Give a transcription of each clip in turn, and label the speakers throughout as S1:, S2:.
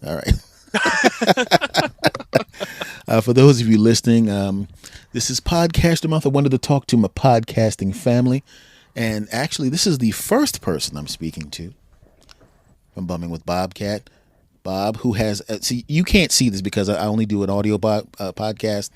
S1: All right. For those of you listening, this is Podcaster Month. I wanted to talk to my podcasting family. And actually, this is the first person I'm speaking to from Bumming with Bobcat. Bob, who has, see, you can't see this because I only do an audio podcast.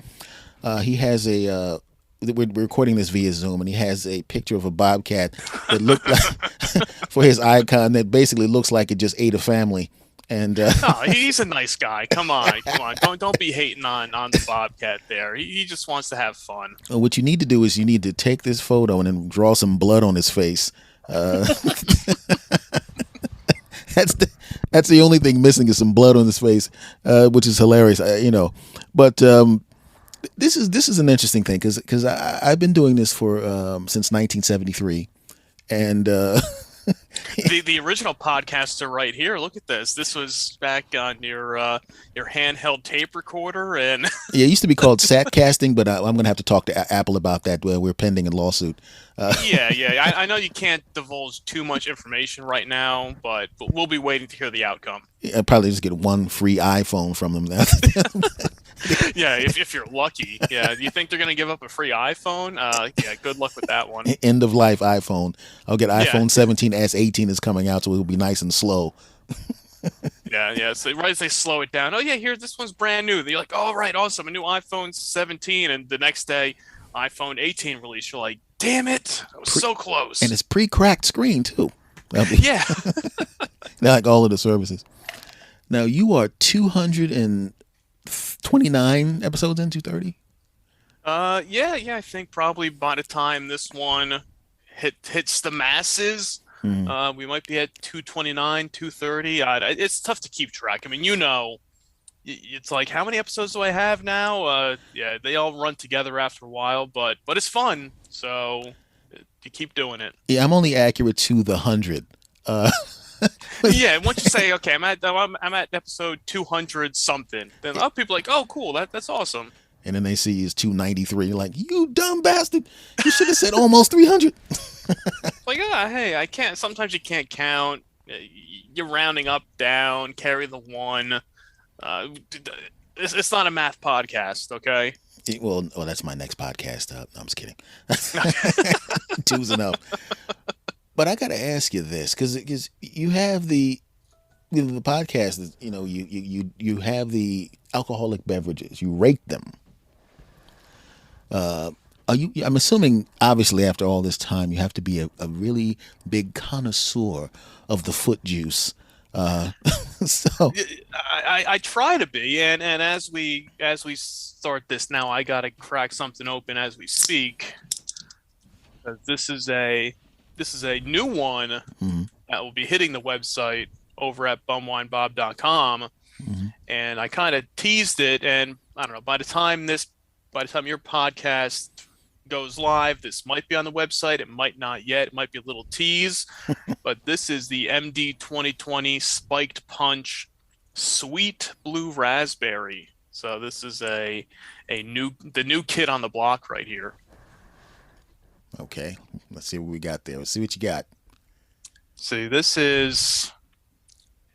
S1: He has we're recording this via Zoom, and he has a picture of a bobcat that looked like, for his icon, that basically looks like it just ate a family. And
S2: Oh, he's a nice guy. Come on, come on. Don't be hating on the Bobcat there. He just wants to have fun.
S1: what you need to do is you need to take this photo and then draw some blood on his face. Uh, that's the that's the only thing missing is some blood on his face, which is hilarious, But this is an interesting thing because I've been doing this for since 1973, and
S2: The original podcaster right here. Look at this. This was back on your handheld tape recorder, and
S1: yeah, it used to be called satcasting, but I'm going to have to talk to Apple about that. We're pending a lawsuit.
S2: yeah. I know you can't divulge too much information right now, but we'll be waiting to hear the outcome.
S1: I'll probably just get one free iPhone from them.
S2: Yeah, if you're lucky. Yeah, do you think they're gonna give up a free iPhone? Yeah, good luck with that one.
S1: End of life iPhone. I'll get
S2: Yeah,
S1: iPhone 17s 18 is coming out, so it'll be nice and slow.
S2: yeah. So right as they slow it down, oh yeah, here this one's brand new. You're like, oh right, awesome, a new iPhone 17, and the next day, iPhone 18 release. You're like, damn it, I was so close.
S1: And it's pre-cracked screen too.
S2: Yeah.
S1: Like all of the services. Now you are 229 episodes in 230.
S2: Yeah. I think probably by the time this one hits the masses,
S1: Mm.
S2: we might be at 229, 230. It's tough to keep track. I mean, it's like how many episodes do I have now? Yeah, they all run together after a while, but it's fun. So you keep doing it.
S1: Yeah, I'm only accurate to the 100. Uh,
S2: Yeah, once you say, okay, I'm at episode 200 something, then other people are like, oh, cool, that's awesome.
S1: and then they see it's 293. You're like, you dumb bastard! You should have said almost 300.
S2: Like, hey, I can't. Sometimes you can't count. You're rounding up, down, carry the one. It's not a math podcast, okay?
S1: Well, that's my next podcast. No, I'm just kidding. Two's enough. But I got to ask you this because you have the podcast. You have the alcoholic beverages. You rate them. Are you? I'm assuming, obviously, after all this time, you have to be a really big connoisseur of the foot juice. Uh, so,
S2: I try to be, and as we start this now, I gotta crack something open as we speak. 'Cause this is a new one
S1: mhm,
S2: that will be hitting the website over at bumwinebob.com,
S1: mhm.
S2: and I kind of teased it, and I don't know, by the time your podcast goes live, this might be on the website, it might not yet, it might be a little tease, but this is the MD 2020 Spiked Punch Sweet Blue Raspberry. So this is the new kid on the block right here.
S1: Okay, let's see what we got there. Let's see what you got.
S2: See, this is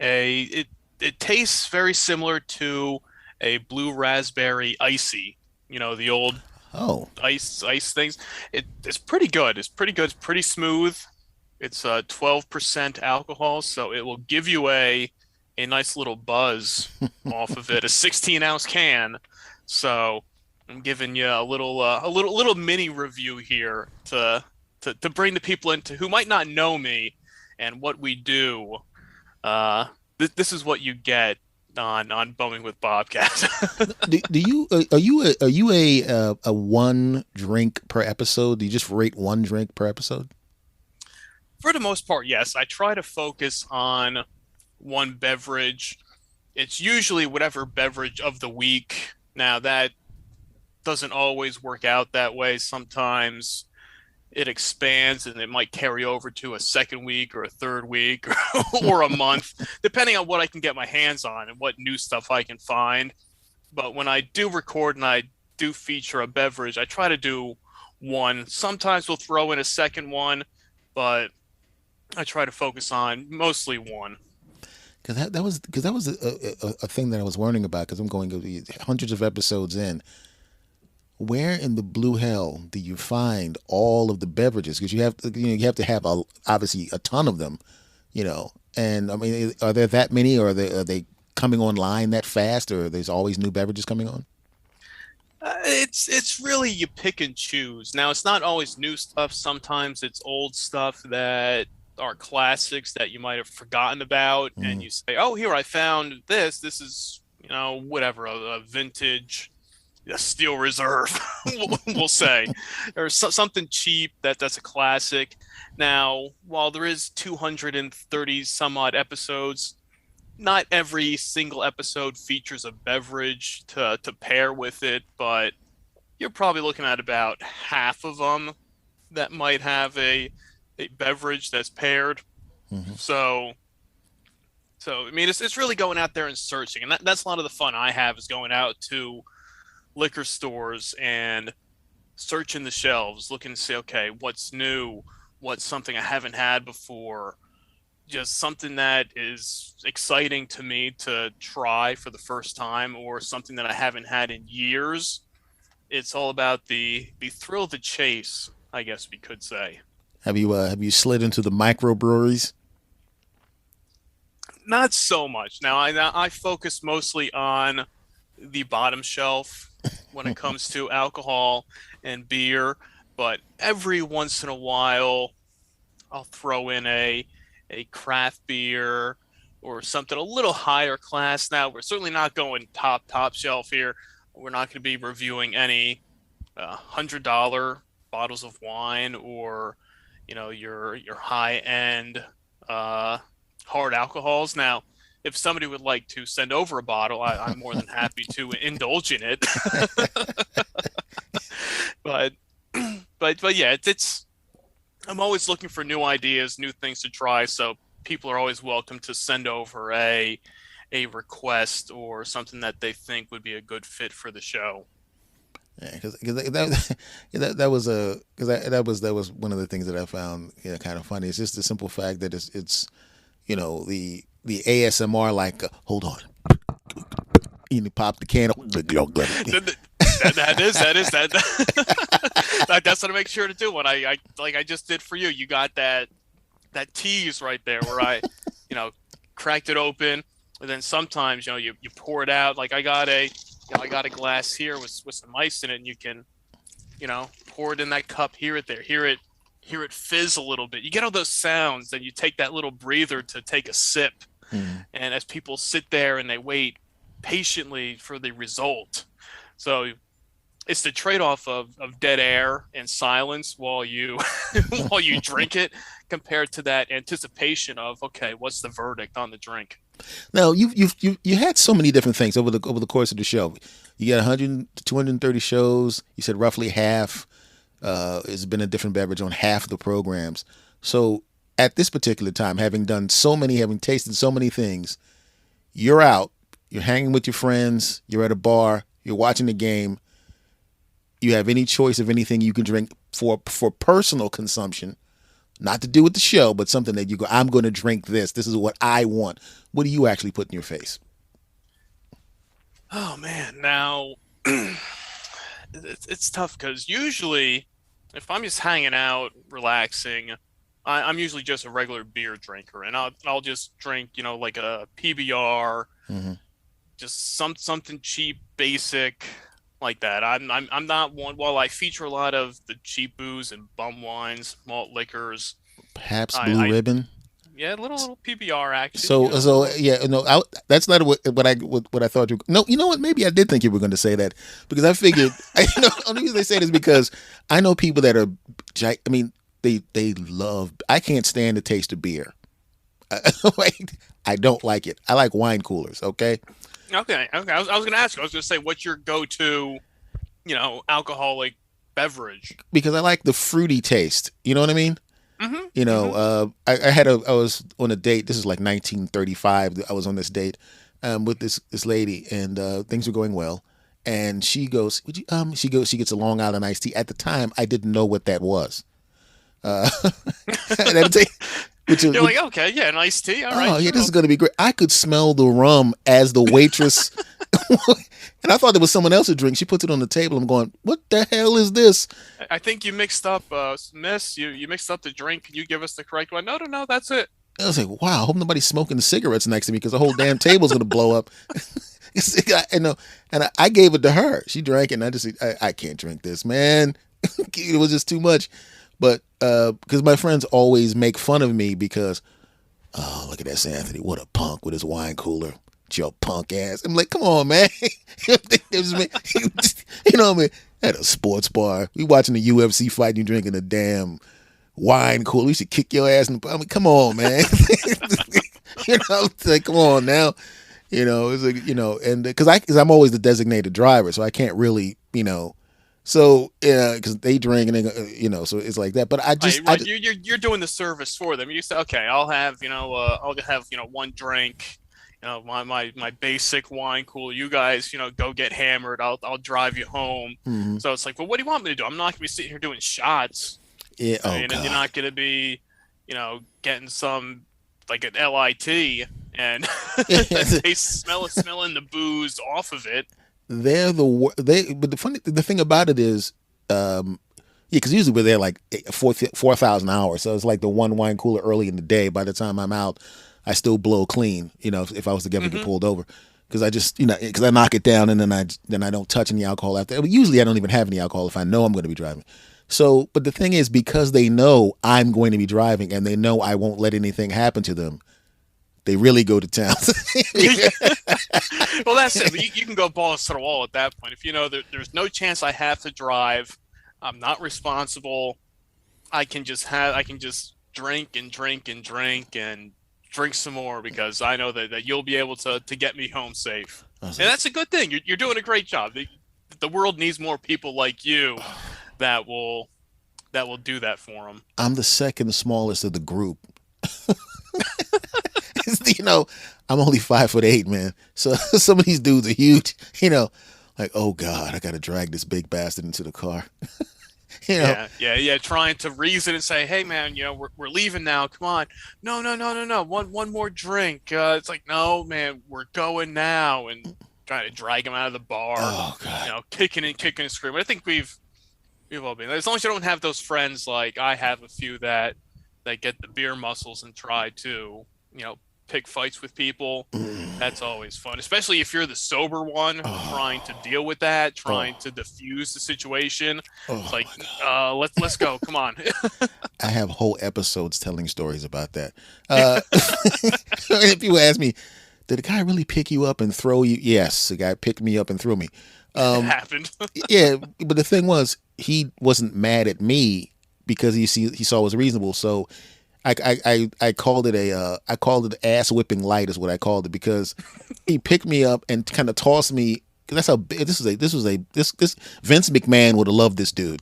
S2: a it tastes very similar to a blue raspberry icy. The old
S1: Oh,
S2: ice things. It's pretty good. It's pretty good. It's pretty smooth. It's 12% alcohol, so it will give you a nice little buzz off of it. A 16-ounce can. So I'm giving you a little mini review here to bring the people into who might not know me and what we do. This is what you get on Bumming with Bobcat.
S1: do you are you a one drink per episode? Do you just rate one drink per episode?
S2: For the most part, yes. I try to focus on one beverage. It's usually whatever beverage of the week. Now, that doesn't always work out that way. Sometimes it expands and it might carry over to a second week or a third week or a month, depending on what I can get my hands on and what new stuff I can find. But when I do record and I do feature a beverage, I try to do one. Sometimes we'll throw in a second one, but I try to focus on mostly one.
S1: because that was a thing that I was learning about because I'm going hundreds of episodes in. Where in the blue hell do you find all of the beverages? Because you have to have obviously a ton of them, you know. And I mean, are there that many, or are they coming online that fast, or there's always new beverages coming on?
S2: It's really you pick and choose. Now it's not always new stuff. Sometimes it's old stuff that are classics that you might have forgotten about, and
S1: Mm.
S2: you say, "Oh, here I found this. This is whatever a vintage." A steel reserve, we'll say, or something cheap that's a classic. Now, while there is 230 some odd episodes, not every single episode features a beverage to pair with it, but you're probably looking at about half of them that might have a beverage that's paired.
S1: Hmm.
S2: So I mean it's really going out there and searching, and that's a lot of the fun I have is going out to liquor stores and searching the shelves, looking to see, okay, what's new, what's something I haven't had before, just something that is exciting to me to try for the first time, or something that I haven't had in years. It's all about the thrill of the chase, I guess we could say.
S1: Have you slid into the microbreweries?
S2: Not so much. Now I focus mostly on the bottom shelf when it comes to alcohol and beer, but every once in a while I'll throw in a craft beer or something a little higher class. Now we're certainly not going top shelf here. We're not going to be reviewing any $100 bottles of wine, or your high end uh, hard alcohols. Now, if somebody would like to send over a bottle, I'm more than happy to indulge in it. but but yeah, it's I'm always looking for new ideas, new things to try. So people are always welcome to send over a request or something that they think would be a good fit for the show.
S1: Yeah, because that was a because that was one of the things that I found kind of funny. It's just the simple fact that it's the ASMR, like hold on, you pop the can.
S2: That is that's what I make sure to do when I like I just did for you. You got that tease right there where I you know cracked it open, and then sometimes you pour it out. Like I got a glass here with some ice in it, and you can pour it in that cup, hear it there, hear it fizz a little bit. You get all those sounds, then you take that little breather to take a sip.
S1: Mm.
S2: And as people sit there and they wait patiently for the result, so it's the trade-off of dead air and silence while you while you drink it, compared to that anticipation of, okay, what's the verdict on the drink.
S1: Now you had so many different things over the course of the show. You got 100 to 230 shows. You said roughly half has been a different beverage on half of the programs. So at this particular time, having tasted so many things, you're out, you're hanging with your friends, you're at a bar, you're watching the game. You have any choice of anything you can drink for personal consumption, not to do with the show, but something that you go, I'm going to drink this. This is what I want. What do you actually put in your face?
S2: Oh man, now it's tough because usually if I'm just hanging out, relaxing, I'm usually just a regular beer drinker, and I'll just drink, like a PBR,
S1: Hmm.
S2: just something cheap, basic like that. I'm not one. While I feature a lot of the cheap booze and bum wines, malt liquors,
S1: Perhaps Blue
S2: I
S1: Ribbon.
S2: yeah, little PBR action,
S1: So yeah, no, that's not what I thought you. No, you know what? Maybe I did think you were going to say that because I figured. Only reason they say this because I know people that are. I mean, they love. I can't stand the taste of beer. Like, I don't like it. I like wine coolers. Okay,
S2: okay. I was gonna ask you. I was gonna say, what's your go-to, alcoholic beverage?
S1: because I like the fruity taste. You know what I mean?
S2: Mm-hmm. Mm-hmm.
S1: I was on a date. This is like 1935. I was on this date with this lady, and things were going well. And she goes, "Would you?" She gets a Long Island iced tea. At the time, I didn't know what that was. Uh, and which is
S2: You're like, okay, yeah, an iced tea. All
S1: oh
S2: right,
S1: yeah,
S2: sure.
S1: this is gonna be great. I could smell the rum as the waitress, and I thought there was someone else's drink. She puts it on the table. I'm going, what the hell is this?
S2: I think you mixed up, miss. You mixed up the drink. Can you give us the correct one? No, no, no. That's it.
S1: I was like, wow, I hope nobody's smoking cigarettes next to me because the whole damn table's gonna blow up. I know, and I gave it to her. She drank it, and I can't drink this, man. It was just too much. But because my friends always make fun of me because, oh, look at that Anthony, what a punk with his wine cooler. Your punk ass. I'm like, come on, man. You know what I mean? At a sports bar, we watching the UFC fight, and you drinking a damn wine cooler. We should kick your ass. I mean, come on, man. It's like, come on now. It's like, and because I'm always the designated driver, so I can't really, so yeah, because they drink and they, so it's like that. But
S2: Right, right. You're doing the service for them. You say, okay, I'll have one drink. My basic wine cooler. You guys, go get hammered. I'll drive you home.
S1: mhm.
S2: So it's like, well, what do you want me to do? I'm not gonna be sitting here doing shots.
S1: Yeah.
S2: I
S1: Oh
S2: mean, and you're
S1: God.
S2: not gonna be, getting some like an LIT and that they smelling the booze off of it.
S1: They're they. But the thing about it is, yeah, because usually we're there like 4,000 hours, so it's like the one wine cooler early in the day. By the time I'm out, I still blow clean. If I was to ever get
S2: Hmm.
S1: pulled over, because I just because I knock it down and then I don't touch any alcohol after. But usually I don't even have any alcohol if I know I'm going to be driving. So, but the thing is, because they know I'm going to be driving and they know I won't let anything happen to them, they really go to town.
S2: Well, that's it. You can go balls to the wall at that point. If you know there's no chance I have to drive, I'm not responsible. I can just drink and drink and drink and drink some more because I know that you'll be able to get me home safe.
S1: I was
S2: And
S1: like,
S2: that's a good thing. You're doing a great job. The world needs more people like you that will do that for them.
S1: I'm the second smallest of the group. you know, I'm only 5'8", man. So some of these dudes are huge. Like, oh God, I got to drag this big bastard into the car. you know,
S2: Yeah, yeah, yeah. Trying to reason and say, "Hey, man, we're leaving now. Come on." No, no, no, no, no. One more drink. It's like, no, man, we're going now, and trying to drag him out of the bar.
S1: oh God.
S2: Kicking and screaming. I think we've all been. As long as you don't have those friends like I have a few that get the beer muscles and try to, pick fights with people.
S1: Mm.
S2: That's always fun, especially if you're the sober one trying to
S1: Oh,
S2: deal with that, trying
S1: oh,
S2: to diffuse the situation. It's
S1: oh
S2: like,
S1: my God.
S2: let's go. Come on.
S1: I have whole episodes telling stories about that. People ask me, did the guy really pick you up and throw you? Yes, the guy picked me up and threw me.
S2: It
S1: Um,
S2: happened.
S1: yeah, but the thing was, he wasn't mad at me because he saw it was reasonable. So I called it I called it ass whipping light is what I called it because he picked me up and kind of tossed me. That's how this Vince McMahon would have loved this dude.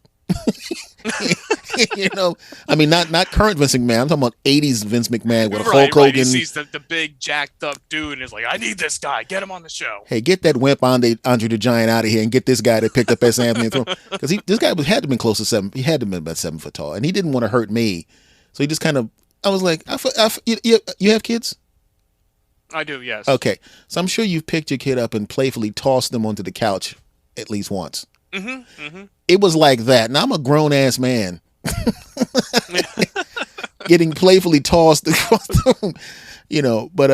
S1: you know, I mean, not current Vince McMahon. I'm talking about '80s Vince McMahon with Hulk
S2: Right, right. He
S1: Hogan.
S2: sees the big jacked up dude and is like, I need this guy. Get him on the show.
S1: Hey, get that wimp Andre the Giant out of here and get this guy that picked up S. Anthony and threw him because this guy had to have been close to 7. He had to have been about 7 foot tall, and he didn't want to hurt me, so he just kind of. I was like, you have kids?
S2: I do, yes.
S1: Okay, so I'm sure you've picked your kid up and playfully tossed them onto the couch at least once.
S2: Mm-hmm.
S1: It was like that. Now I'm a grown ass man
S2: Mm-hmm.
S1: getting playfully tossed across the room. But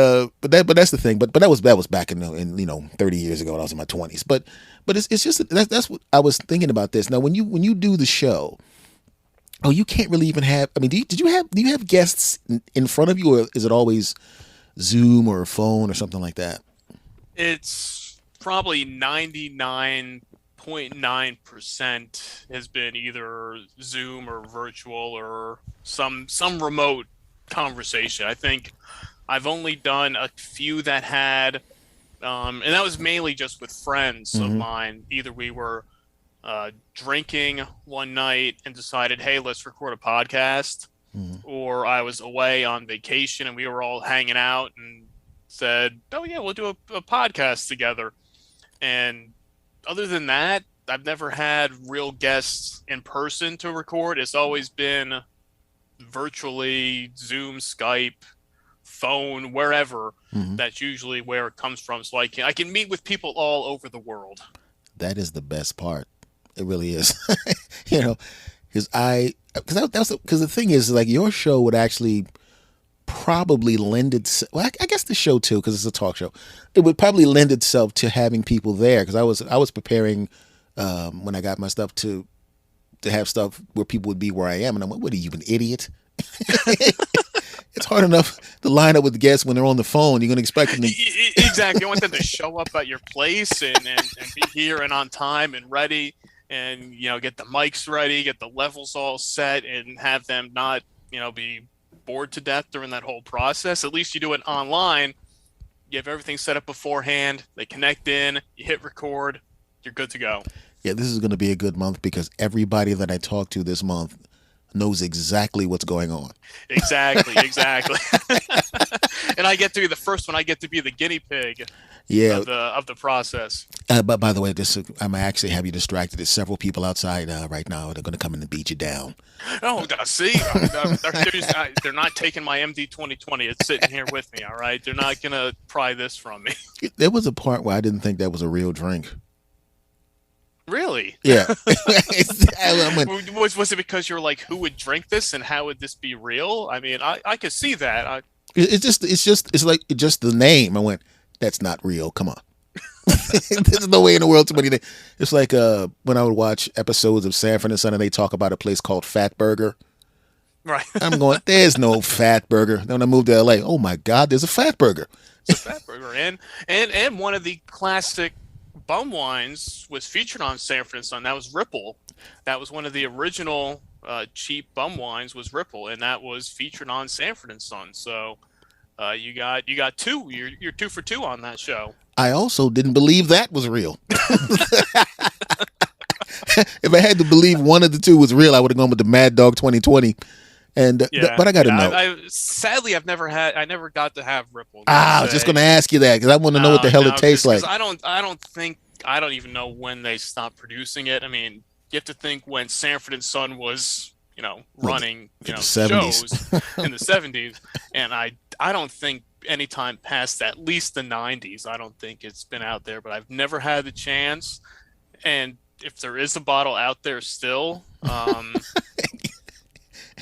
S1: that's the thing. But that was back in 30 years ago when I was in my 20s. But it's just that's what I was thinking about this. Now when you do the show, oh, you can't really even have. I mean, do you have guests in front of you, or is it always Zoom or a phone or something like that?
S2: It's probably 99.9% has been either Zoom or virtual or some remote conversation. I think I've only done a few that had, and that was mainly just with friends of
S1: Mm-hmm.
S2: mine. Either we were drinking one night and decided, hey, let's record a podcast,
S1: Mm-hmm.
S2: or I was away on vacation and we were all hanging out and said, oh, yeah, we'll do a podcast together. And other than that, I've never had real guests in person to record. It's always been virtually, Zoom, Skype, phone, wherever.
S1: Hmm.
S2: That's usually where it comes from. So I can meet with people all over the world.
S1: That is the best part. It really is. you know, because the thing is, like, your show would actually probably lend itself. Well, I guess the show too, because it's a talk show. It would probably lend itself to having people there, because I was preparing when I got my stuff to have stuff where people would be where I am, and I'm like, what are you, an idiot? It's hard enough to line up with guests when they're on the phone. You're going to expect them to.
S2: Exactly. You want them to show up at your place and be here and on time and ready, and get the mics ready, get the levels all set, and have them not be bored to death during that whole process. At least you do it online. You have everything set up beforehand. They connect in. You hit record. You're good to go.
S1: Yeah, this is going to be a good month because everybody that I talk to this month knows exactly what's going on.
S2: Exactly. And I get to be the first one. I get to be the guinea pig
S1: Yeah.
S2: of the process.
S1: But by the way, I'm actually have you distracted. There's several people outside right now. They're going to come in and beat you down.
S2: Oh, see, they're not taking my MD 2020. It's sitting here with me. All right, they're not gonna pry this from me.
S1: There was a part where I didn't think that was a real drink.
S2: Really?
S1: Yeah.
S2: Was it because you're like, who would drink this and how would this be real? I mean, I could see that.
S1: It's like just the name. I went, that's not real. Come on. There's no way in the world somebody. It's like when I would watch episodes of Sanford and Son and they talk about a place called Fat Burger.
S2: Right.
S1: I'm going, there's no Fat Burger. Then when I moved to LA, oh my God, there's a Fat Burger.
S2: It's a Fat Burger, and one of the classic bum wines was featured on Sanford and Son. That was Ripple. That was one of the original cheap bum wines. Was Ripple, and that was featured on Sanford and Son. So you got two. You're two for two on that show.
S1: I also didn't believe that was real. If I had to believe one of the two was real, I would have gone with the Mad Dog 2020. And but I got to know.
S2: Sadly, I never got to have Ripple.
S1: I was just going to ask you that because I want to know what the hell it tastes like.
S2: I don't even know when they stopped producing it. I mean, you have to think when Sanford and Son was, running, shows in the 70s, and I don't think any time past at least the 90s. I don't think it's been out there, but I've never had the chance. And if there is a bottle out there still,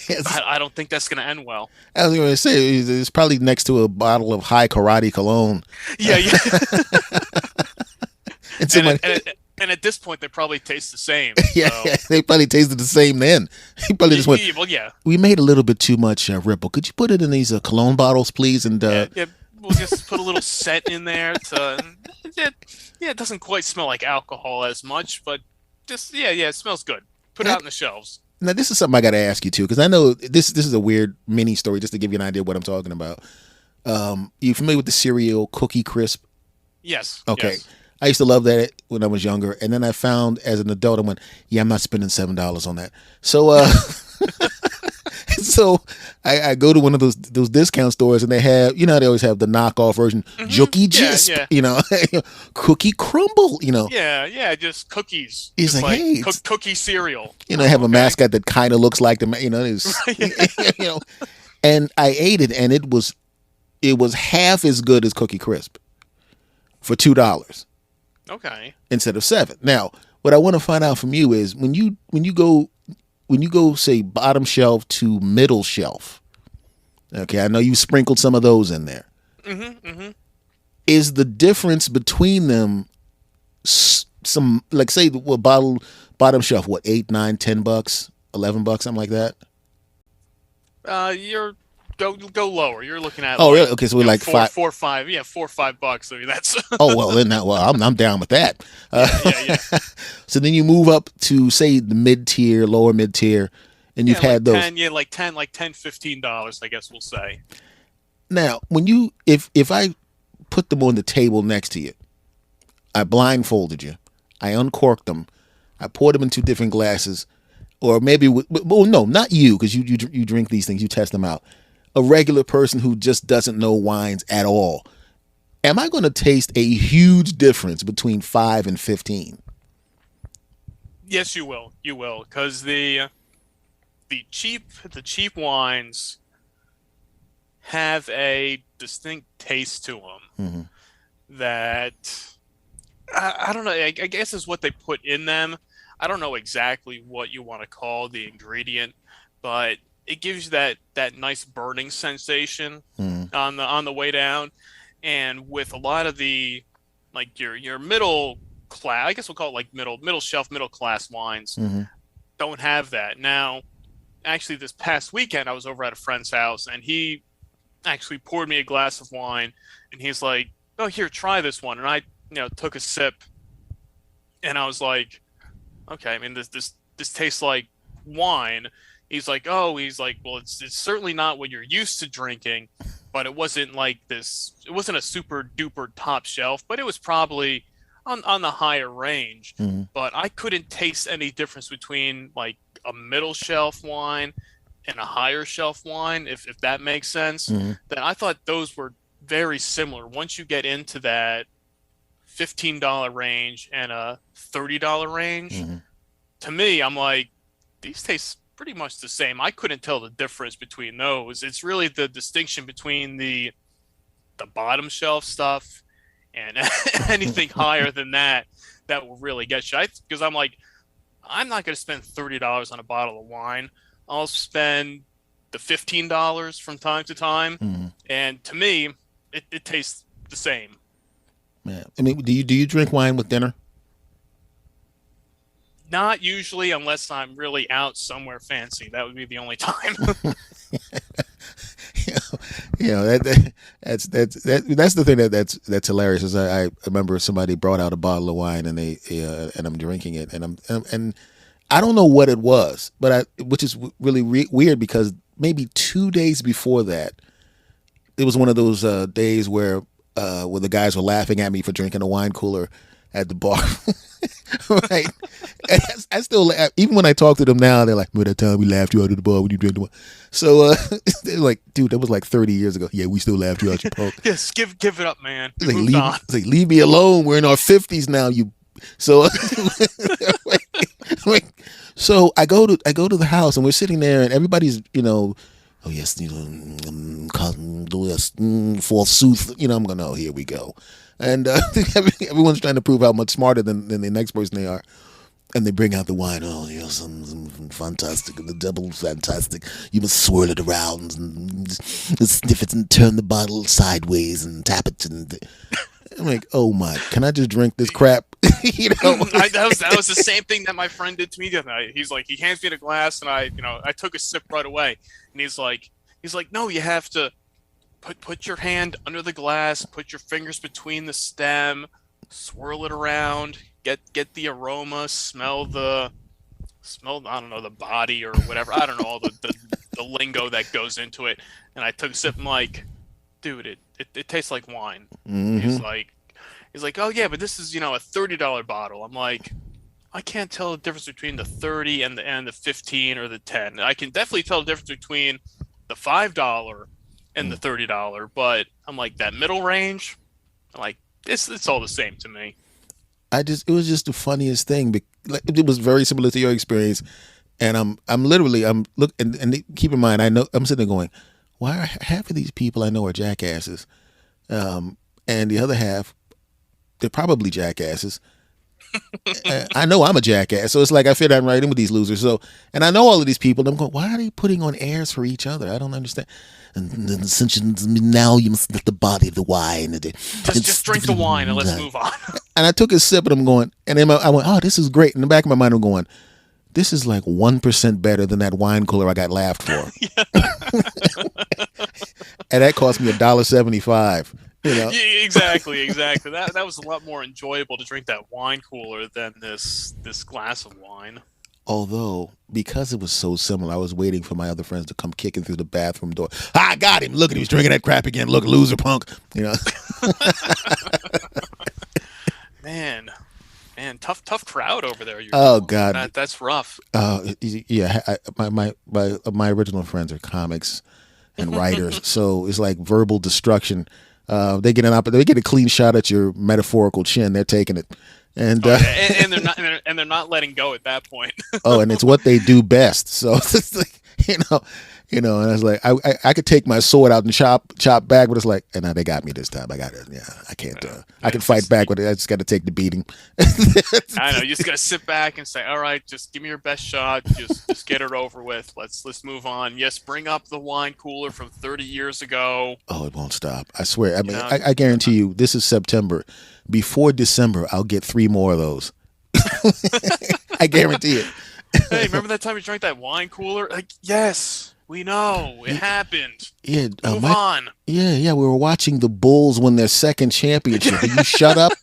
S1: Yes.
S2: I don't think that's going to end well.
S1: I was going to say it's probably next to a bottle of High Karate Cologne.
S2: Yeah.
S1: And, somebody,
S2: and at this point, they probably taste the same.
S1: Yeah, they probably tasted the same then. He probably just went,
S2: well, yeah.
S1: We made a little bit too much Ripple. Could you put it in these cologne bottles, please? And
S2: yeah, we'll just put a little scent in there. It doesn't quite smell like alcohol as much, but just, it smells good. Put it out on the shelves.
S1: Now, this is something I got to ask you, too, because I know this is a weird mini story just to give you an idea of what I'm talking about. You familiar with the cereal Cookie Crisp?
S2: Yes.
S1: Okay.
S2: Yes.
S1: I used to love that when I was younger, and then I found as an adult, I went, I'm not spending $7 on that. So, so I go to one of those discount stores, and they have, they always have the knockoff version, Jookie Jisp, Cookie Crumble,
S2: Yeah, just cookies.
S1: He's
S2: just
S1: like, hey,
S2: cookie cereal.
S1: They have a mascot that kind of looks like them, and I ate it, and it was half as good as Cookie Crisp for $2.
S2: Okay.
S1: Instead of $7. Now, what I want to find out from you is when you go say bottom shelf to middle shelf. Okay, I know you sprinkled some of those in there. Is the difference between them some, like, say bottom shelf, what, $8, $9, $10, $11, something like that?
S2: You're go lower. You're looking at
S1: really? Okay, so we're like $4
S2: or $5. Yeah, $4 or $5. I mean, that's
S1: oh well, then I'm down with that.
S2: Yeah.
S1: So then you move up to say the mid tier, lower mid tier, and you've had those.
S2: 10, like $10, $15. I guess we'll say.
S1: Now, when if I put them on the table next to you, I blindfolded you, I uncorked them, I poured them into different glasses, or maybe well, no, not you, because you drink these things, you test them out. A regular person who just doesn't know wines at all, am I going to taste a huge difference between 5 and 15?
S2: Yes, you will. You will, because the the cheap wines have a distinct taste to them
S1: Hmm.
S2: that I don't know. I guess is what they put in them. I don't know exactly what you want to call the ingredient, but it gives you that nice burning sensation
S1: Hmm.
S2: on the way down. And with a lot of the like your middle class, I guess we'll call it like middle shelf, middle class wines,
S1: Hmm.
S2: don't have that. Now, actually, this past weekend, I was over at a friend's house, and he actually poured me a glass of wine, and he's like, "Oh, here, try this one." And I, took a sip, and I was like, "Okay, I mean, this tastes like wine." He's like, "Well, it's certainly not what you're used to drinking, but it wasn't like this. It wasn't a super duper top shelf, but it was probably on the higher range."
S1: Hmm.
S2: But I couldn't taste any difference between like a middle shelf wine and a higher shelf wine, if that makes sense.
S1: Hmm.
S2: Then I thought those were very similar. Once you get into that $15 range and a $30 range,
S1: Hmm.
S2: to me, I'm like, these taste pretty much the same. I couldn't tell the difference between those. It's really the distinction between the bottom shelf stuff and anything higher than that will really get you. Because I'm like, I'm not going to spend $30 on a bottle of wine. I'll spend the $15 from time to time,
S1: Hmm.
S2: and to me, it tastes the same.
S1: Yeah. I mean, do you drink wine with dinner?
S2: Not usually, unless I'm really out somewhere fancy. That would be the only time.
S1: That's the thing that's hilarious. Is I remember somebody brought out a bottle of wine and and I'm drinking it and I don't know what it was, but which is really weird because maybe 2 days before that, it was one of those days where the guys were laughing at me for drinking a wine cooler at the bar. Right? And I still laugh. Even when I talk to them now, they're like, "Remember that time we laughed you out of the bar when you drank the wine?" So they're like, "Dude, that was like 30 years ago." Yeah, we still laughed you out your punk.
S2: Yes, give it up, man. We
S1: Like,
S2: moved on.
S1: leave me alone. We're in our 50s now. You so like, so I go to the house and we're sitting there and everybody's oh yes yes, forsooth I'm going, oh, here we go. And everyone's trying to prove how much smarter than the next person they are. And they bring out the wine. Oh, some fantastic. The devil's fantastic. You must swirl it around and sniff it and turn the bottle sideways and tap it. And I'm like, oh my, can I just drink this crap?
S2: That was the same thing that my friend did to me the other night. He's like, he hands me the glass, and I took a sip right away, and he's like, no, you have to put your hand under the glass, put your fingers between the stem, swirl it around, get the aroma, smell I don't know, the body or whatever. I don't know all the lingo that goes into it. And I took a sip. I'm like, dude, it tastes like wine.
S1: Hmm.
S2: He's like, oh yeah, but this is a $30 bottle. I'm like, I can't tell the difference between the 30 and the 15 or the 10. I can definitely tell the difference between the $5 and the $30, but I'm like that middle range. I'm like, it's all the same to me.
S1: It was just the funniest thing. It was very similar to your experience, and I'm literally I'm look and keep in mind I know I'm sitting there going, why are half of these people I know are jackasses, and the other half they're probably jackasses. I know I'm a jackass, so it's like I fit I'm right in with these losers. So, and I know all of these people, and I'm going, why are they putting on airs for each other? I don't understand. And then since now you must let the body of the wine.
S2: Just drink the wine and let's move on.
S1: And I took a sip, and I'm going, and then I went, oh, this is great. In the back of my mind, I'm going, this is like 1% better than that wine cooler I got laughed for, and that cost me $1.75.
S2: Yeah, exactly. That was a lot more enjoyable to drink that wine cooler than this glass of wine.
S1: Although, because it was so similar, I was waiting for my other friends to come kicking through the bathroom door. I got him. Look at him. He's drinking that crap again. Look, loser punk.
S2: Man, tough crowd over there.
S1: Oh God.
S2: That's rough.
S1: Yeah. My original friends are comics and writers, so it's like verbal destruction. They get a clean shot at your metaphorical chin. They're taking it, and
S2: Oh, yeah. And they're not letting go at that point.
S1: oh, and it's what they do best. So it's like, you know, and I was like, I could take my sword out and chop back, but it's like, and now they got me this time. I got it. Yeah, I can't. I can fight back, but I just got to take the beating.
S2: I know, you just gotta sit back and say, all right, just give me your best shot. Just get it over with. Let's move on. Yes, bring up the wine cooler from 30 years ago.
S1: Oh, it won't stop. I swear. I mean, I guarantee you, this is September. Before December, I'll get 3 more of those. I guarantee it.
S2: Hey, remember that time you drank that wine cooler? Like, yes, we know it happened.
S1: Yeah,
S2: move on.
S1: Yeah. We were watching the Bulls win their second championship. Will you shut up?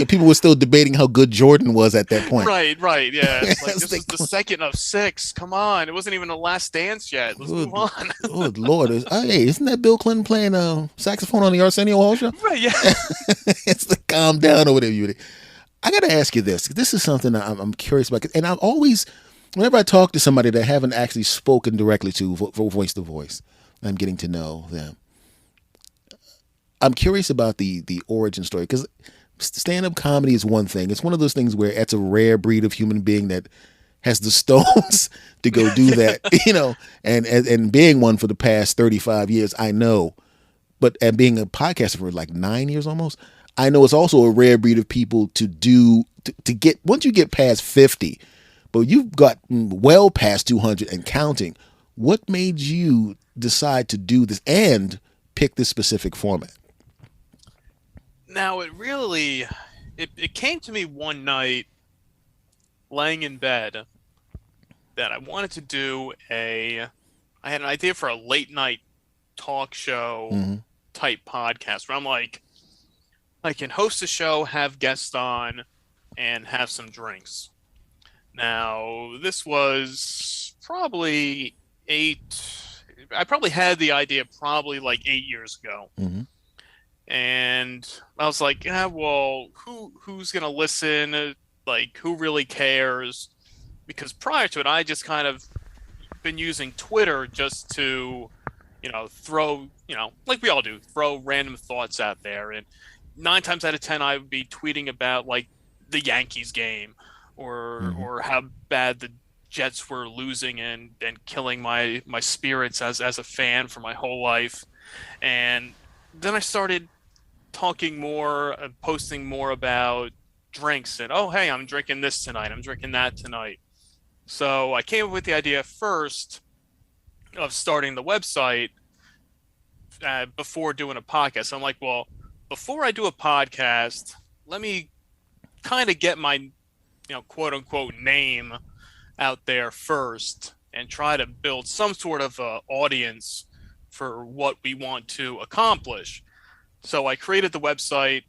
S1: People were still debating how good Jordan was at that point.
S2: Right. Yeah. It's like, this is the second of 6. Come on, it wasn't even the last dance yet. Let's move on.
S1: Good Lord! Hey, isn't that Bill Clinton playing saxophone on the Arsenio Hall show?
S2: Right. Yeah.
S1: It's the calm down or whatever you. I got to ask you this. This is something I'm curious about, and I've always, whenever I talk to somebody that I haven't actually spoken directly to, voice to voice, I'm getting to know them. I'm curious about the origin story, because stand-up comedy is one thing. It's one of those things where it's a rare breed of human being that has the stones to go do that, and being one for the past 35 years, I know, and being a podcaster for like 9 years almost, I know it's also a rare breed of people to get, once you get past 50, but you've got well past 200 and counting. What made you decide to do this and pick this specific format?
S2: Now, it came to me one night laying in bed that I wanted to do I had an idea for a late night talk show type podcast where I'm like, I can host a show, have guests on, and have some drinks. Now, this was probably I probably had the idea probably like 8 years ago.
S1: Mm-hmm.
S2: And I was like, yeah, well, who's going to listen? Like, who really cares? Because prior to it, I just kind of been using Twitter just to, throw, like we all do, throw random thoughts out there. And 9 times out of 10, I would be tweeting about like the Yankees game or how bad the Jets were losing and killing my spirits as a fan for my whole life. And then I started talking more, posting more about drinks and, oh, hey, I'm drinking this tonight. I'm drinking that tonight. So I came up with the idea first of starting the website before doing a podcast. So I'm like, well, before I do a podcast, let me kind of get my, quote unquote name out there first and try to build some sort of audience for what we want to accomplish. So I created the website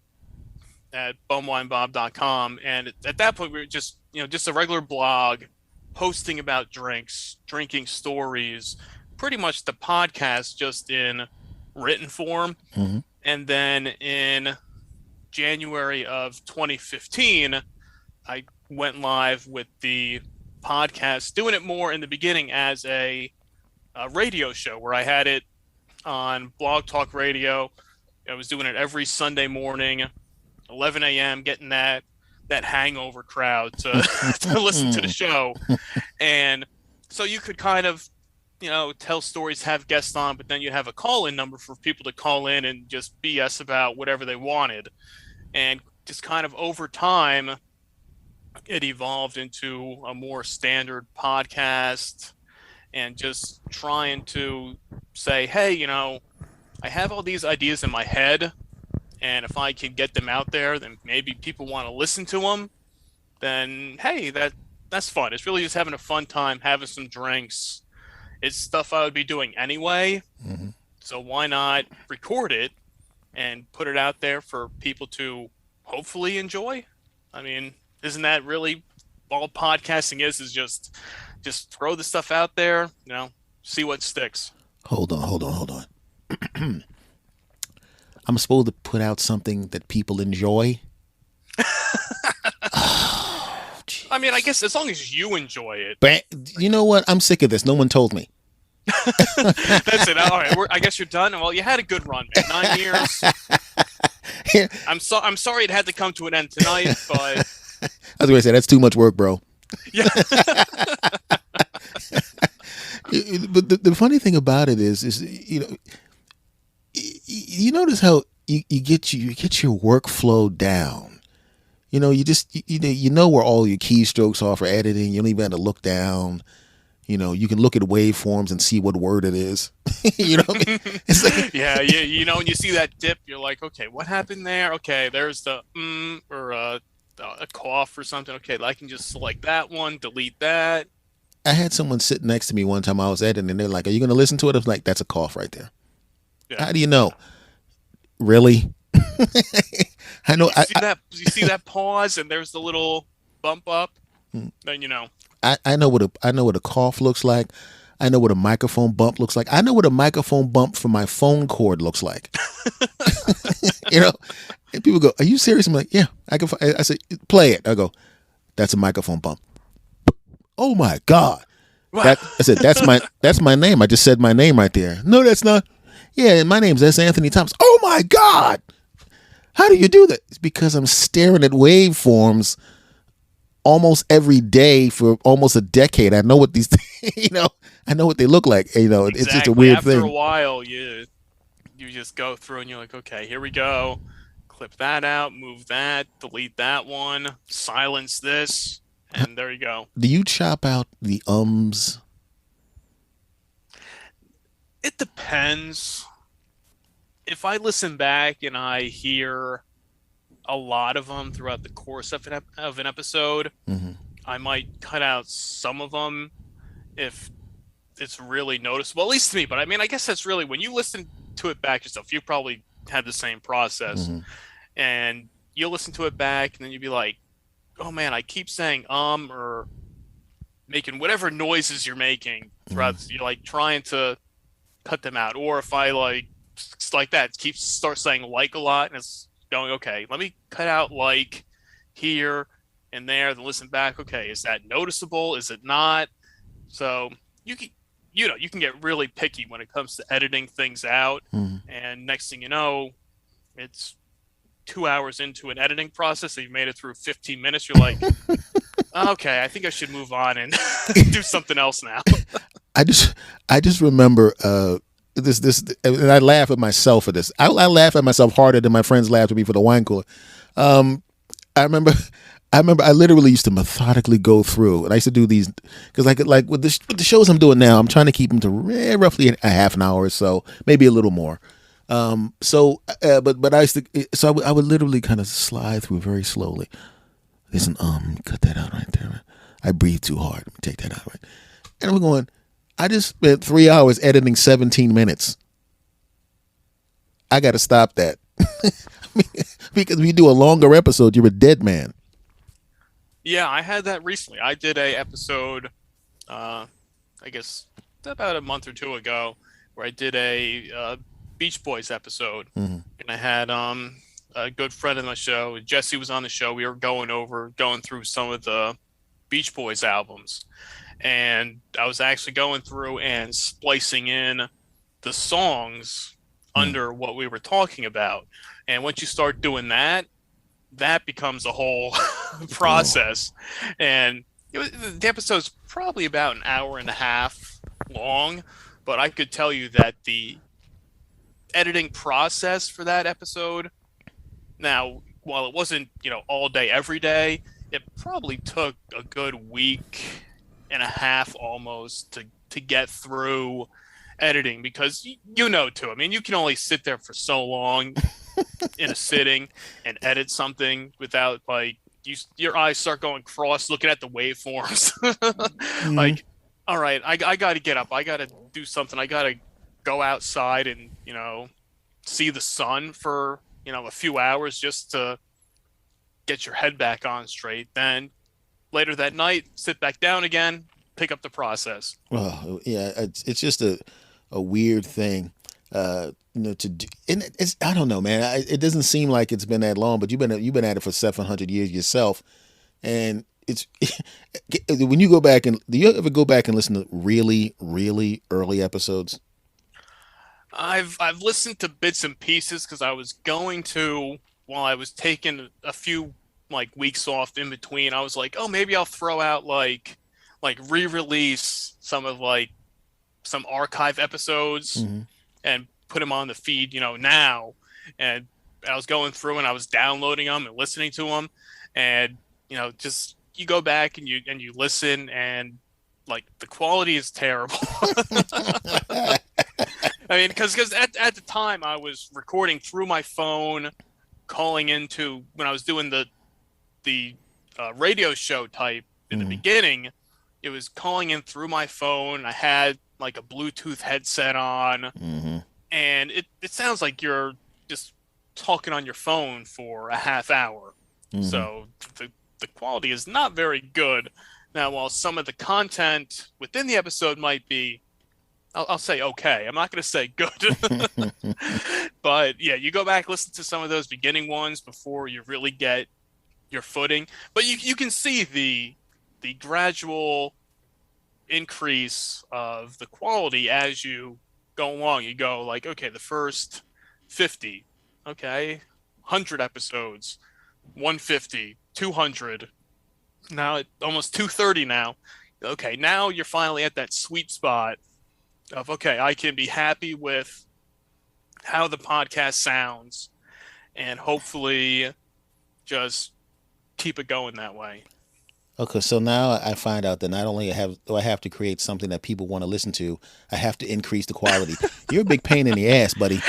S2: at bumwinebob.com, and at that point we were just a regular blog posting about drinks, drinking stories, pretty much the podcast just in written form.
S1: Mm-hmm.
S2: And then in January of 2015, I went live with the podcast, doing it more in the beginning as a radio show where I had it on Blog Talk Radio. I was doing it every Sunday morning, 11 a.m., getting that hangover crowd to listen to the show. And so you could kind of, tell stories, have guests on, but then you have a call-in number for people to call in and just BS about whatever they wanted. And just kind of over time, it evolved into a more standard podcast and just trying to say, hey, I have all these ideas in my head, and if I can get them out there, then maybe people want to listen to them. Then, hey, that's fun. It's really just having a fun time, having some drinks. It's stuff I would be doing anyway.
S1: Mm-hmm.
S2: So why not record it and put it out there for people to hopefully enjoy? I mean, isn't that really all podcasting is just throw the stuff out there, see what sticks.
S1: Hold on. I'm supposed to put out something that people enjoy?
S2: I mean, I guess as long as you enjoy it.
S1: But you know what? I'm sick of this. No one told me.
S2: That's it. All right. I guess you're done. Well, you had a good run, man. 9 years. I'm sorry it had to come to an end tonight, but
S1: I was going to say, that's too much work, bro.
S2: Yeah.
S1: But the funny thing about it is you notice how you get your workflow down. You just you know where all your keystrokes are for editing. You don't even have to look down. You can look at waveforms and see what word it is. You know what I mean? It's like
S2: Yeah, when you see that dip, you're like, okay, what happened there? Okay, there's the or a cough or something. Okay, I can just select that one, delete that.
S1: I had someone sit next to me one time I was editing, and they're like, "Are you going to listen to it?" I was like, "That's a cough right there."
S2: Yeah.
S1: How do you know? Really? I know.
S2: You see that pause, and there's the little bump up.
S1: Hmm.
S2: Then you know.
S1: I know what a cough looks like. I know what a microphone bump looks like. I know what a microphone bump from my phone cord looks like. you know, and people go, "Are you serious?" I'm like, "Yeah, I can." I say, "Play it." I go, "That's a microphone bump." Oh my god!
S2: Wow.
S1: I said, "That's my name." I just said my name right there. No, that's not. Yeah, my name's S. Anthony Thomas. Oh my god! How do you do that? It's because I'm staring at waveforms almost every day for almost a decade. I know what these, I know what they look like. It's just a
S2: Exactly.
S1: weird
S2: After a
S1: thing.
S2: while, you just go through and you're like, okay, here we go. Clip that out, move that, delete that one, silence this, and there you go.
S1: Do you chop out the ums?
S2: It depends. If I listen back and I hear a lot of them throughout the course of an episode,
S1: Mm-hmm.
S2: I might cut out some of them if it's really noticeable, at least to me. But I mean, I guess that's really when you listen to it back yourself, you probably had the same process.
S1: Mm-hmm.
S2: And you'll listen to it back, and then you'll be like, oh man, I keep saying or making whatever noises you're making throughout.
S1: Mm-hmm.
S2: You're like trying to cut them out. Or if I like that, start saying like a lot, and it's going, okay, let me cut out like here and there, then listen back. Okay, is that noticeable? Is it not? So you can you can get really picky when it comes to editing things out.
S1: Mm-hmm.
S2: And next thing you know, it's 2 hours into an editing process and you've made it through 15 minutes. You're like, okay, I think I should move on and do something else now.
S1: I just remember this, and I laugh at myself for this. I laugh at myself harder than my friends laughed at me for the wine cooler. Um, I remember. I literally used to methodically go through, and I used to do these because like with the shows I'm doing now, I'm trying to keep them to roughly a half an hour or so, maybe a little more. But I used to, so I would literally kind of slide through very slowly. Listen, cut that out right there. I breathe too hard. Take that out right. And we're going. I just spent 3 hours editing 17 minutes. I got to stop that. Because if you do a longer episode, you're a dead man.
S2: Yeah, I had that recently. I did a episode, I guess about a month or two ago, where I did a Beach Boys episode,
S1: Mm-hmm.
S2: and I had a good friend of the show. Jesse was on the show. We were going through some of the Beach Boys albums, and I was actually going through and splicing in the songs
S1: Mm-hmm.
S2: under what we were talking about. And once you start doing that, that becomes a whole
S1: Oh,
S2: process. And the episode's probably about an hour and a half long, but I could tell you that the editing process for that episode, now, while it wasn't, all day, every day, it probably took a good week and a half almost to get through editing because too. I mean, you can only sit there for so long in a sitting and edit something without your eyes start going cross looking at the waveforms.
S1: mm-hmm.
S2: Like, all right, I got to get up. I got to do something. I got to go outside and see the sun for a few hours just to get your head back on straight. Then later that night, sit back down again, pick up the process.
S1: Oh, yeah. It's just a weird thing, to do. And I don't know, man. It doesn't seem like it's been that long, but you've been at it for 700 years yourself, and it's when you go back and do you ever go back and listen to really really early episodes?
S2: I've listened to bits and pieces because I was going to while I was taking a few weeks off in between. I was like, oh, maybe I'll throw out like re-release some of like some archive episodes
S1: Mm-hmm.
S2: and put them on the feed, now. And I was going through and I was downloading them and listening to them, and just you go back and you listen, and like the quality is terrible. I mean, because at the time I was recording through my phone, calling into when I was doing the radio show type in the
S1: Mm-hmm.
S2: beginning. It was calling in through my phone. I had like a Bluetooth headset on,
S1: Mm-hmm.
S2: and it sounds like you're just talking on your phone for a half hour.
S1: Mm-hmm.
S2: So the quality is not very good. Now, while some of the content within the episode might be, I'll say okay. I'm not going to say good, but yeah, you go back listen to some of those beginning ones before you really get your footing. But you can see the gradual increase of the quality as you go along. You go like, okay, the first 50, okay, 100 episodes, 150, 200, now almost 230 now. Okay, now you're finally at that sweet spot of, okay, I can be happy with how the podcast sounds and hopefully just keep it going that way.
S1: Okay, so now I find out that not only do I have to create something that people want to listen to, I have to increase the quality. You're a big pain in the ass, buddy.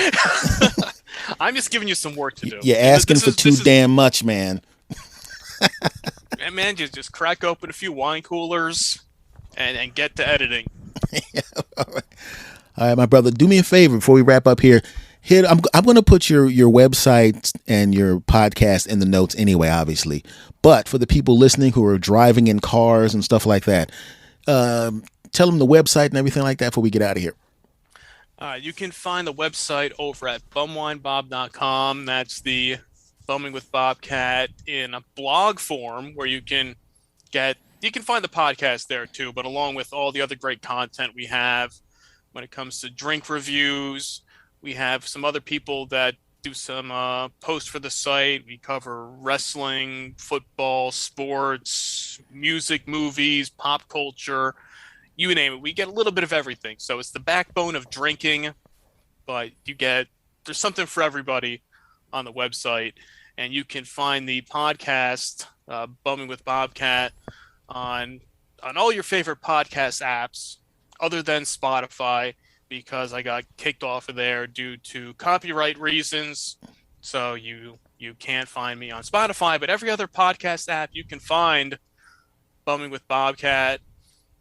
S2: I'm just giving you some work to do.
S1: You're asking for too damn much, man.
S2: And man, just crack open a few wine coolers and get to editing.
S1: All right, my brother, do me a favor before we wrap up here. I'm going to put your website and your podcast in the notes anyway, obviously. But for the people listening who are driving in cars and stuff like that, tell them the website and everything like that before we get out of here.
S2: You can find the website over at bumwinebob.com. That's the Bumming with Bobcat in a blog form where you can find the podcast there too, but along with all the other great content we have when it comes to drink reviews. We have some other people that do some posts for the site. We cover wrestling, football, sports, music, movies, pop culture, you name it. We get a little bit of everything. So it's the backbone of drinking, but there's something for everybody on the website. And you can find the podcast, Bumming with Bobcat, on all your favorite podcast apps other than Spotify, because I got kicked off of there due to copyright reasons. So you can't find me on Spotify, but every other podcast app you can find Bumming with Bobcat,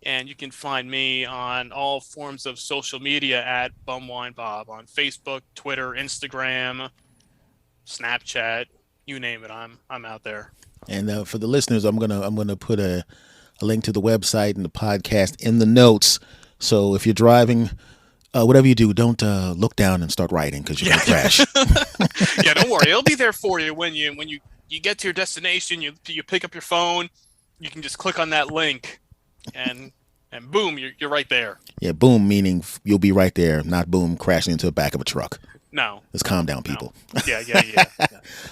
S2: and you can find me on all forms of social media at BumWineBob on Facebook, Twitter, Instagram, Snapchat, you name it. I'm out there.
S1: And for the listeners, I'm gonna put a link to the website and the podcast in the notes. So if you're driving, whatever you do, don't look down and start writing because you're gonna crash.
S2: Yeah, don't worry. It'll be there for you when you get to your destination. You pick up your phone. You can just click on that link, and boom, you're right there.
S1: Yeah, boom meaning you'll be right there, not boom crashing into the back of a truck.
S2: No.
S1: Let's calm down, people.
S2: Yeah.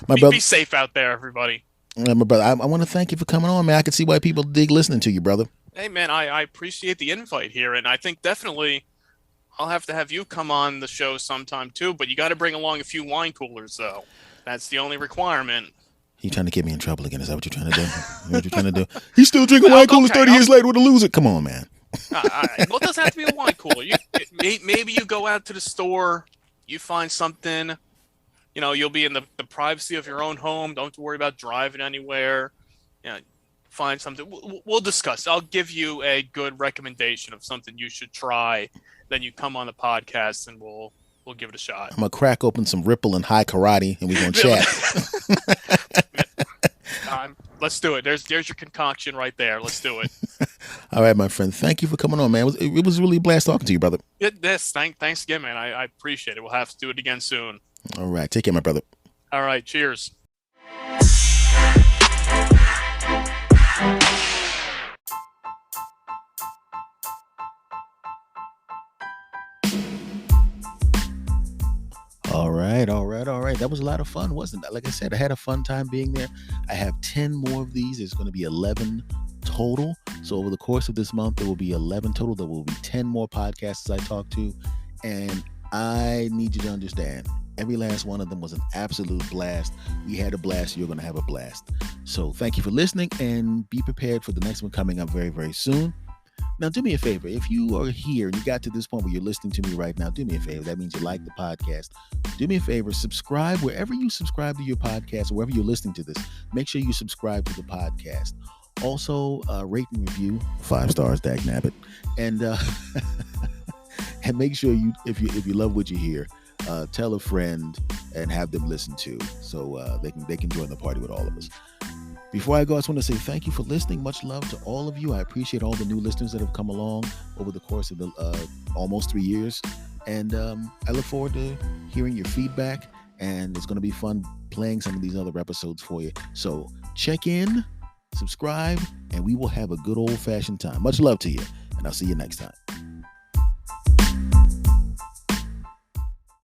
S2: Be safe out there, everybody.
S1: My brother, I want to thank you for coming on, man. I can see why people dig listening to you, brother.
S2: Hey, man, I appreciate the invite here, and I think definitely I'll have to have you come on the show sometime too, but you got to bring along a few wine coolers, though. That's the only requirement.
S1: You trying to get me in trouble again? Is that what you're trying to do? What you're trying to do? He's still drinking wine coolers 30 years later with a loser. Come on, man.
S2: All right. Well, it doesn't have to be a wine cooler. Maybe you go out to the store, you find something, you'll be in the privacy of your own home. Don't have to worry about driving anywhere. Find something. We'll discuss. I'll give you a good recommendation of something you should try. Then you come on the podcast and we'll give it a shot. I'm
S1: gonna crack open some Ripple and High Karate and we're gonna chat.
S2: Let's do it. There's your concoction right there. Let's do it.
S1: All right, my friend. Thank you for coming on, man. It was really a blast talking to you, brother.
S2: Thanks again, man. I appreciate it. We'll have to do it again soon.
S1: All right. Take care, my brother.
S2: All right. Cheers. All right.
S1: That was a lot of fun, wasn't it? Like I said, I had a fun time being there. I have 10 more of these. There's going to be 11 total. So over the course of this month, there will be 11 total. There will be 10 more podcasts I talk to. And I need you to understand, every last one of them was an absolute blast. We had a blast. You're going to have a blast. So thank you for listening, and be prepared for the next one coming up very, very soon. Now, do me a favor. If you are here and you got to this point where you're listening to me right now, do me a favor. That means you like the podcast. Do me a favor. Subscribe wherever you subscribe to your podcast, or wherever you're listening to this. Make sure you subscribe to the podcast. Also, rate and review 5 stars, dag nabbit, and and make sure if you love what you hear, tell a friend and have them listen too, so they can join the party with all of us. Before I go, I just want to say thank you for listening. Much love to all of you. I appreciate all the new listeners that have come along over the course of the almost 3 years. And I look forward to hearing your feedback. And it's going to be fun playing some of these other episodes for you. So check in, subscribe, and we will have a good old-fashioned time. Much love to you. And I'll see you next time.